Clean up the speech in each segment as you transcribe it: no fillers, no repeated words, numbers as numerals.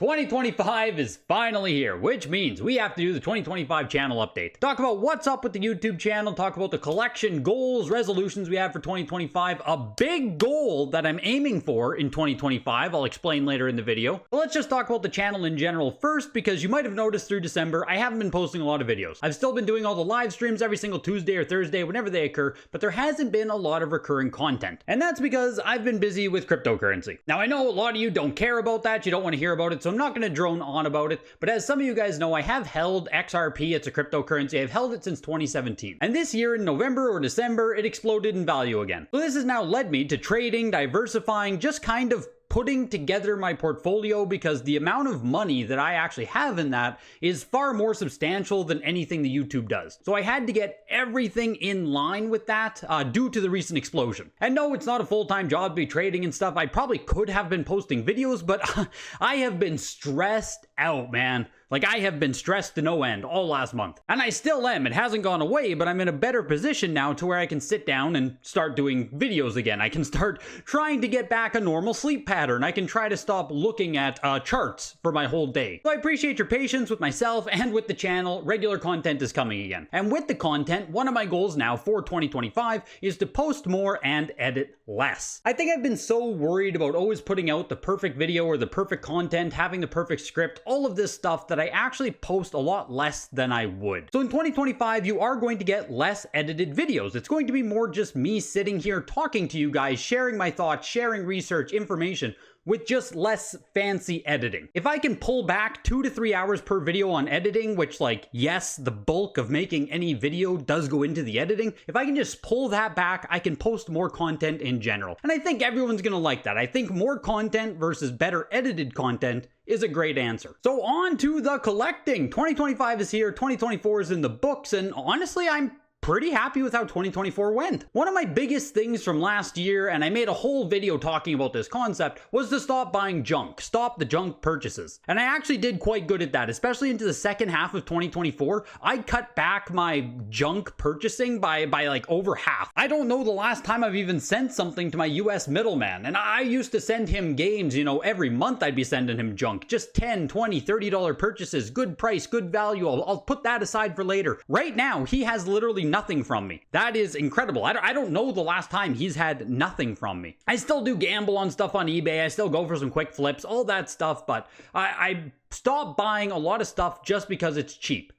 2025 is finally here, which means we have to do the 2025 channel update. Talk about what's up with the YouTube channel, talk about the collection goals, resolutions we have for 2025, a big goal that I'm aiming for in 2025, I'll explain later in the video. But let's just talk about the channel in general first, because you might have noticed through December, I haven't been posting a lot of videos. I've still been doing all the live streams every single Tuesday or Thursday, whenever they occur, but there hasn't been a lot of recurring content. And that's because I've been busy with cryptocurrency. Now, I know a lot of you don't care about that, you don't want to hear about it, so I'm not going to drone on about it, but as some of you guys know, I have held XRP, it's a cryptocurrency, I've held it since 2017. And this year in November or December, it exploded in value again. So this has now led me to trading, diversifying, just kind of putting together my portfolio, because the amount of money that I actually have in that is far more substantial than anything the YouTube does. So I had to get everything in line with that due to the recent explosion. And no, it's not a full-time job to be trading and stuff. I probably could have been posting videos, but I have been stressed out, man. Like, I have been stressed to no end all last month. And I still am. It hasn't gone away, but I'm in a better position now to where I can sit down and start doing videos again. I can start trying to get back a normal sleep pattern. I can try to stop looking at charts for my whole day. So I appreciate your patience with myself and with the channel. Regular content is coming again. And with the content, one of my goals now for 2025 is to post more and edit less. I think I've been so worried about always putting out the perfect video or the perfect content, having the perfect script, all of this stuff, that I actually post a lot less than I would. So in 2025, you are going to get less edited videos. It's going to be more just me sitting here talking to you guys, sharing my thoughts, sharing research, information, with just less fancy editing. If I can pull back 2 to 3 hours per video on editing, which, like, yes, the bulk of making any video does go into the editing, if I can just pull that back, I can post more content in general. And I think everyone's gonna like that. I think more content versus better edited content is a great answer. So on to the collecting. 2025 is here, 2024 is in the books, and honestly, I'm pretty happy with how 2024 went. One of my biggest things from last year, and I made a whole video talking about this concept, was to stop buying junk, stop the junk purchases. And I actually did quite good at that, especially into the second half of 2024. I cut back my junk purchasing by like over half. I don't know the last time I've even sent something to my US middleman, and I used to send him games, you know, every month I'd be sending him junk, just $10, $20, $30 purchases, good price, good value, I'll put that aside for later. Right now, he has literally nothing from me. That is incredible. I don't know the last time he's had nothing from me. I still do gamble on stuff on eBay. I still go for some quick flips, all that stuff, but I stopped buying a lot of stuff just because it's cheap.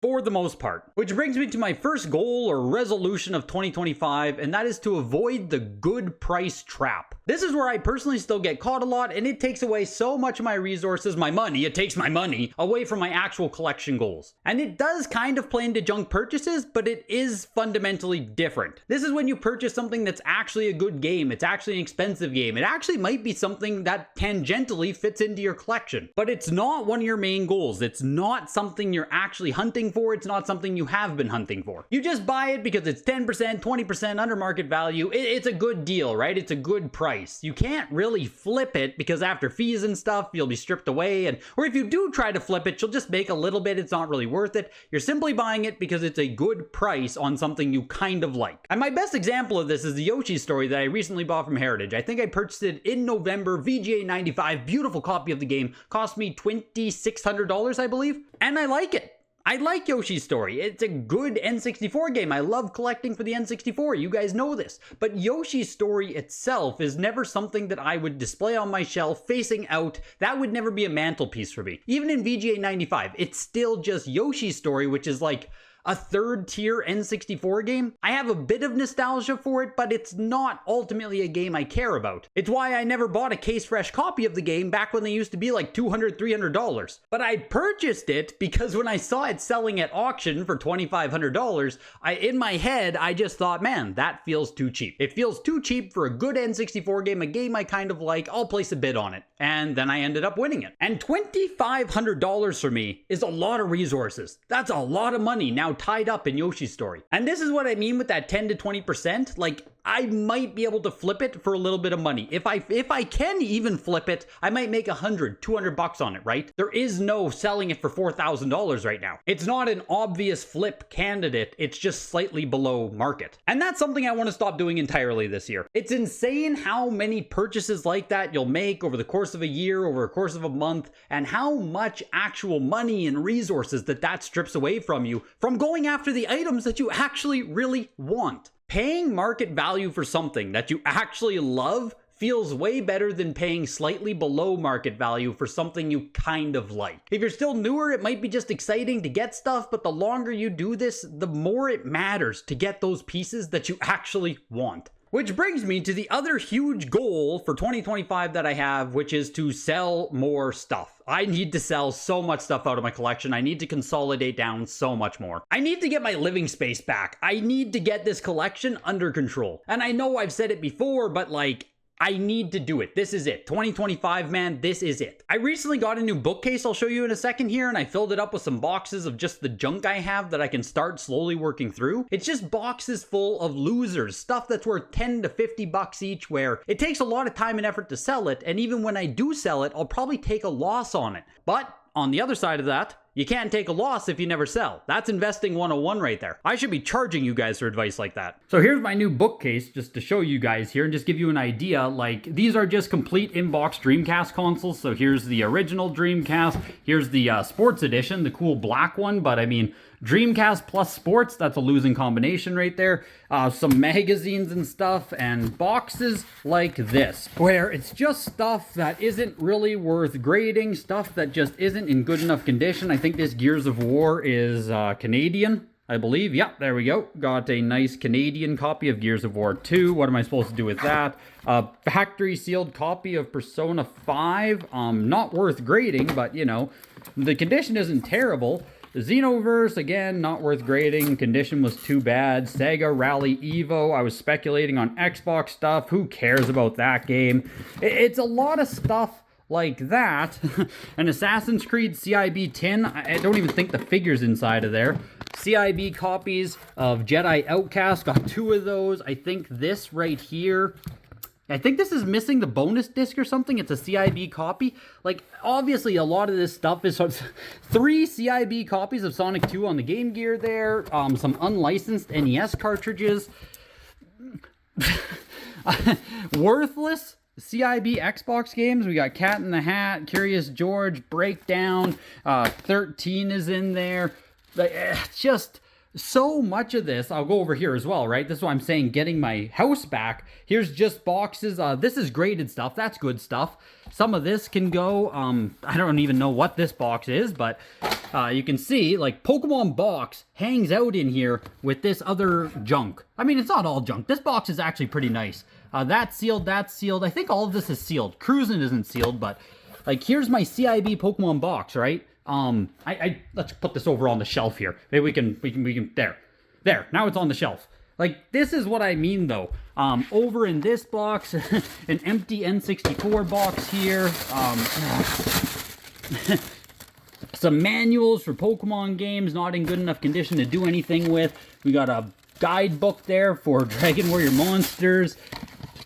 For the most part. Which brings me to my first goal or resolution of 2025, and that is to avoid the good price trap. This is where I personally still get caught a lot, and it takes away so much of my resources, my money, it takes my money away from my actual collection goals. And it does kind of play into junk purchases, but it is fundamentally different. This is when you purchase something that's actually a good game, it's actually an expensive game, it actually might be something that tangentially fits into your collection. But it's not one of your main goals, it's not something you're actually hunting for, it's not something you have been hunting for. You just buy it because it's 10%, 20% under market value. It's a good deal, right? It's a good price. You can't really flip it because after fees and stuff, you'll be stripped away. Or if you do try to flip it, you'll just make a little bit. It's not really worth it. You're simply buying it because it's a good price on something you kind of like. And my best example of this is the Yoshi story that I recently bought from Heritage. I think I purchased it in November, VGA 95, beautiful copy of the game. Cost me $2,600, I believe. And I like it. I like Yoshi's Story. It's a good N64 game. I love collecting for the N64. You guys know this. But Yoshi's Story itself is never something that I would display on my shelf facing out. That would never be a mantelpiece for me. Even in VGA 95, it's still just Yoshi's Story, which is like a third tier N64 game. I have a bit of nostalgia for it, but it's not ultimately a game I care about. It's why I never bought a case fresh copy of the game back when they used to be like $200, $300. But I purchased it because when I saw it selling at auction for $2,500, in my head, I just thought, man, that feels too cheap. It feels too cheap for a good N64 game, a game I kind of like. I'll place a bid on it. And then I ended up winning it. And $2,500 for me is a lot of resources. That's a lot of money now tied up in Yoshi's Story. And this is what I mean with that 10 to 20%. Like, I might be able to flip it for a little bit of money. If I can even flip it, I might make $100-200 on it, right? There is no selling it for $4,000 right now. It's not an obvious flip candidate. It's just slightly below market. And that's something I want to stop doing entirely this year. It's insane how many purchases like that you'll make over the course of a year, over the course of a month, and how much actual money and resources that strips away from you from going after the items that you actually really want. Paying market value for something that you actually love feels way better than paying slightly below market value for something you kind of like. If you're still newer, it might be just exciting to get stuff, but the longer you do this, the more it matters to get those pieces that you actually want. Which brings me to the other huge goal for 2025 that I have, which is to sell more stuff. I need to sell so much stuff out of my collection. I need to consolidate down so much more. I need to get my living space back. I need to get this collection under control. And I know I've said it before, but like, I need to do it. This is it. 2025, man, this is it. I recently got a new bookcase I'll show you in a second here, and I filled it up with some boxes of just the junk I have that I can start slowly working through. It's just boxes full of losers, stuff that's worth 10 to 50 bucks each, where it takes a lot of time and effort to sell it, and even when I do sell it, I'll probably take a loss on it. But on the other side of that, you can't take a loss if you never sell. That's investing 101 right there. I should be charging you guys for advice like that. So here's my new bookcase just to show you guys here and just give you an idea. Like, these are just complete inbox Dreamcast consoles. So here's the original Dreamcast. Here's the sports edition, the cool black one. But I mean, Dreamcast plus sports, that's a losing combination right there. Some magazines and stuff, and boxes like this, where it's just stuff that isn't really worth grading, stuff that just isn't in good enough condition. I think this Gears of War is Canadian, I believe. Yeah, there we go. Got a nice Canadian copy of Gears of War 2. What am I supposed to do with that? Factory sealed copy of Persona 5. Not worth grading, but you know, the condition isn't terrible. The Xenoverse, again, not worth grading. Condition was too bad. Sega Rally Evo, I was speculating on Xbox stuff. Who cares about that game? It's a lot of stuff like that. An Assassin's Creed CIB tin. I don't even think the figure's inside of there. CIB copies of Jedi Outcast. Got 2 of those. I think this right here, I think this is missing the bonus disc or something. It's a CIB copy. Like, obviously, a lot of this stuff is 3 CIB copies of Sonic 2 on the Game Gear there. Some unlicensed NES cartridges. Worthless CIB Xbox games. We got Cat in the Hat, Curious George, Breakdown. 13 is in there. Like, just so much of this. I'll go over here as well, right? This is why I'm saying getting my house back. Here's just boxes. This is graded stuff. That's good stuff. Some of this can go. I don't even know what this box is, but you can see, like, Pokemon box hangs out in here with this other junk. I mean, it's not all junk. This box is actually pretty nice. That's sealed. That's sealed. I think all of this is sealed. Cruisin' isn't sealed, but like, here's my CIB Pokemon box, right? Let's put this over on the shelf here. Maybe we can, there, now it's on the shelf. Like, this is what I mean though. Over in this box, an empty N64 box here. Some manuals for Pokemon games, not in good enough condition to do anything with. We got a guidebook there for Dragon Warrior Monsters.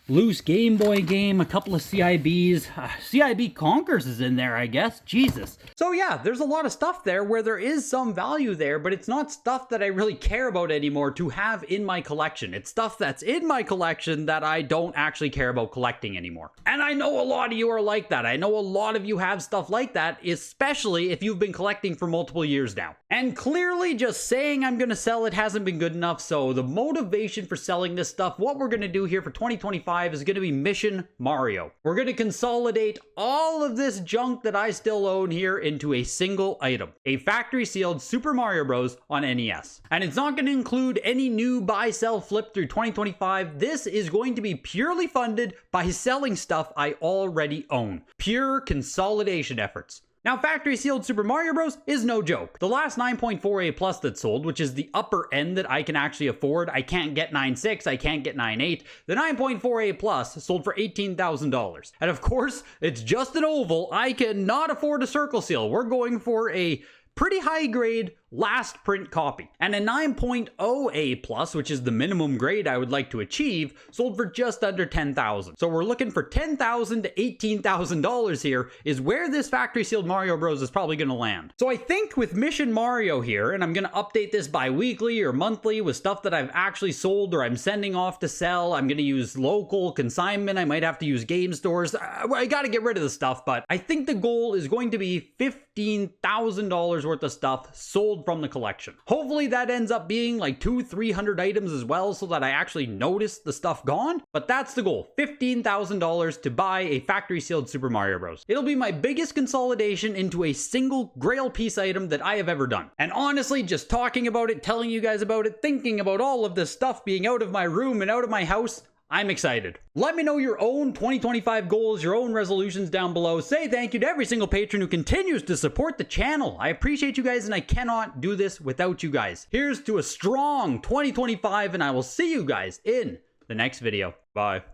Loose Game Boy game, a couple of CIBs. CIB Conkers is in there, I guess. Jesus. So yeah, there's a lot of stuff there where there is some value there, but it's not stuff that I really care about anymore to have in my collection. It's stuff that's in my collection that I don't actually care about collecting anymore. And I know a lot of you are like that. I know a lot of you have stuff like that, especially if you've been collecting for multiple years now. And clearly just saying I'm gonna sell it hasn't been good enough, so the motivation for selling this stuff, what we're gonna do here for 2025 is going to be Mission Mario. We're going to consolidate all of this junk that I still own here into a single item, a factory sealed Super Mario Bros. On NES. And it's not going to include any new buy, sell, flip through 2025. This is going to be purely funded by selling stuff I already own. Pure consolidation efforts. Now, factory sealed Super Mario Bros. Is no joke. The last 9.4A Plus that sold, which is the upper end that I can actually afford, I can't get 9.6, I can't get 9.8. The 9.4A Plus sold for $18,000. And of course, it's just an oval. I cannot afford a circle seal. We're going for a pretty high grade, last print copy. And a 9.0 A+, which is the minimum grade I would like to achieve, sold for just under $10,000. So we're looking for $10,000 to $18,000 here is where this factory sealed Mario Bros is probably going to land. So I think with Mission Mario here, and I'm going to update this bi-weekly or monthly with stuff that I've actually sold or I'm sending off to sell. I'm going to use local consignment. I might have to use game stores. I got to get rid of the stuff, but I think the goal is going to be $15,000 worth of stuff sold from the collection. Hopefully that ends up being like 200-300 items as well so that I actually notice the stuff gone. But that's the goal, $15,000 to buy a factory sealed Super Mario Bros. It'll be my biggest consolidation into a single grail piece item that I have ever done. And honestly, just talking about it, telling you guys about it, thinking about all of this stuff being out of my room and out of my house, I'm excited. Let me know your own 2025 goals, your own resolutions down below. Say thank you to every single patron who continues to support the channel. I appreciate you guys and I cannot do this without you guys. Here's to a strong 2025 and I will see you guys in the next video. Bye.